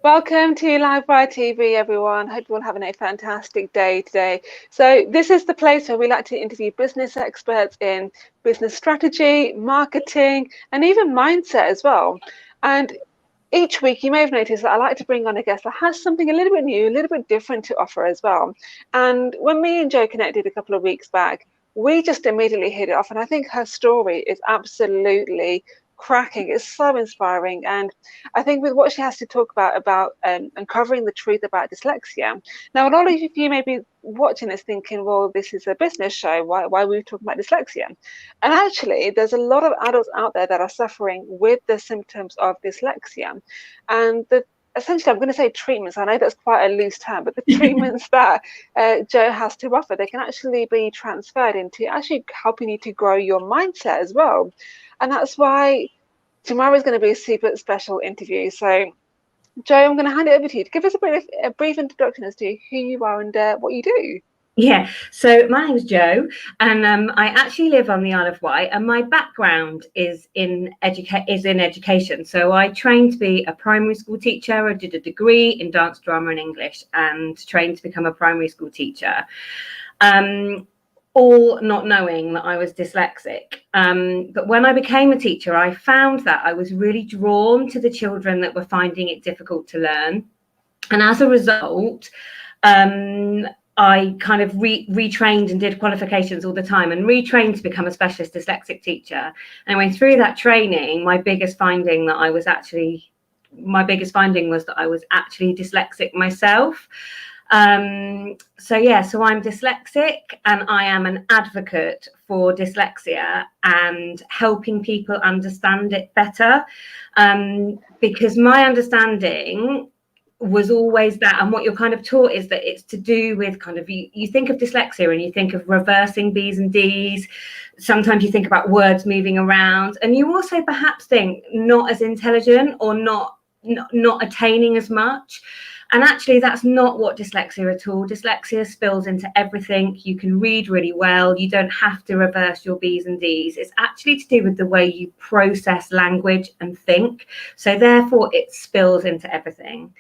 Welcome to Live Via TV, everyone. Hope you're all having a fantastic day today. So this is the place where we like to interview business experts in business strategy, marketing, and even mindset as well. And each week, you may have noticed that I like to bring on a guest that has something a little bit new, a little bit different to offer as well. And when me and Joe connected a couple of weeks back, we just immediately hit it off. And I think her story is absolutely cracking. It's so inspiring. And I think with what she has to talk about uncovering the truth about dyslexia. Now, a lot of you may be watching this thinking, well, this is a business show. Why are we talking about dyslexia? And actually, there's a lot of adults out there that are suffering with the symptoms of dyslexia. And essentially, I'm going to say treatments. I know that's quite a loose term, but the treatments that Joe has to offer, they can actually be transferred into actually helping you to grow your mindset as well. And that's why tomorrow is going to be a super special interview. So, Joe, I'm going to hand it over to you to give us a brief introduction as to who you are and what you do. Yeah, so my name is Jo, and I actually live on the Isle of Wight, and my background is in education. So I trained to be a primary school teacher. I did a degree in dance, drama, and English, and trained to become a primary school teacher. All not knowing that I was dyslexic. But when I became a teacher, I found that I was really drawn to the children that were finding it difficult to learn, and as a result, I kind of retrained and did qualifications all the time and retrained to become a specialist dyslexic teacher. Anyway, through that training, my biggest finding was that I was actually dyslexic myself. So I'm dyslexic, and I am an advocate for dyslexia and helping people understand it better, because my understanding was always that, and what you're kind of taught is that it's to do with kind of you think of dyslexia and you think of reversing B's and D's. Sometimes you think about words moving around, and you also perhaps think not as intelligent or not attaining as much. And actually, that's not what dyslexia at all. Dyslexia spills into everything. You can read really well. You don't have to reverse your B's and D's. It's actually to do with the way you process language and think. So therefore, it spills into everything.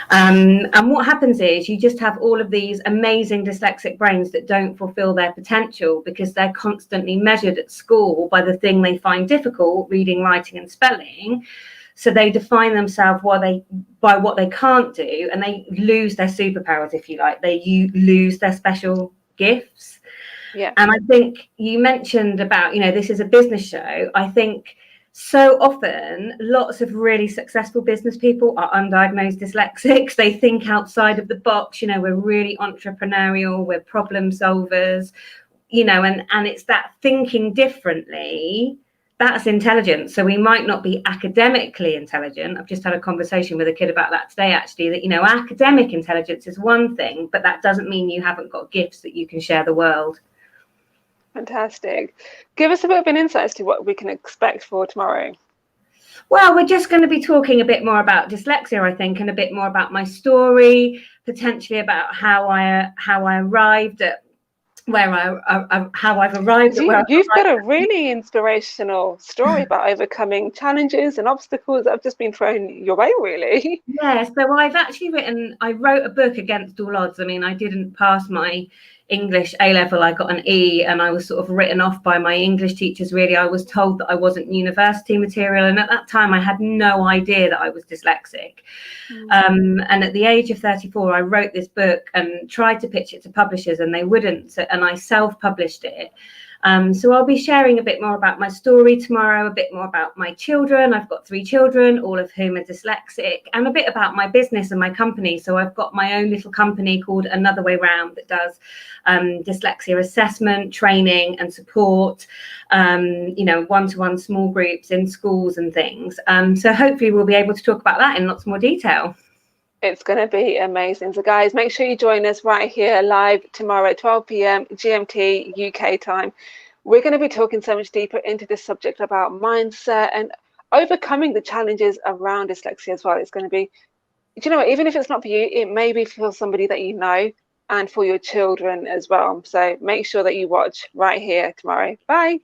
And what happens is you just have all of these amazing dyslexic brains that don't fulfill their potential because they're constantly measured at school by the thing they find difficult, reading, writing, and spelling. So they define themselves by what they can't do, and they lose their superpowers, if you like. They lose their special gifts. Yeah. And I think you mentioned about, this is a business show. I think so often lots of really successful business people are undiagnosed dyslexics. They think outside of the box. We're really entrepreneurial. We're problem solvers. And it's that thinking differently. That's intelligence. So we might not be academically intelligent. I've just had a conversation with a kid about that today, actually, that, academic intelligence is one thing, but that doesn't mean you haven't got gifts that you can share the world. Fantastic. Give us a bit of an insight as to what we can expect for tomorrow. Well, we're just going to be talking a bit more about dyslexia, I think, and a bit more about my story, potentially about how I arrived at how I've arrived at You've got a really inspirational story about overcoming challenges and obstacles that have just been thrown your way, really. Yeah, so I wrote a book against all odds. I mean, I didn't pass my English A-level. I got an E, and I was sort of written off by my English teachers, really. I was told that I wasn't university material, and at that time I had no idea that I was dyslexic. And at the age of 34, I wrote this book and tried to pitch it to publishers, and they wouldn't, and I self-published it. So I'll be sharing a bit more about my story tomorrow, a bit more about my children. I've got 3 children, all of whom are dyslexic, and a bit about my business and my company. So I've got my own little company called Another Way Round that does dyslexia assessment, training and support, one-to-one small groups in schools and things. So hopefully we'll be able to talk about that in lots more detail. It's going to be amazing. So guys, make sure you join us right here live tomorrow at 12 p.m. GMT UK time. We're going to be talking so much deeper into this subject about mindset and overcoming the challenges around dyslexia as well. It's going to be, even if it's not for you, it may be for somebody that you know and for your children as well. So make sure that you watch right here tomorrow. Bye.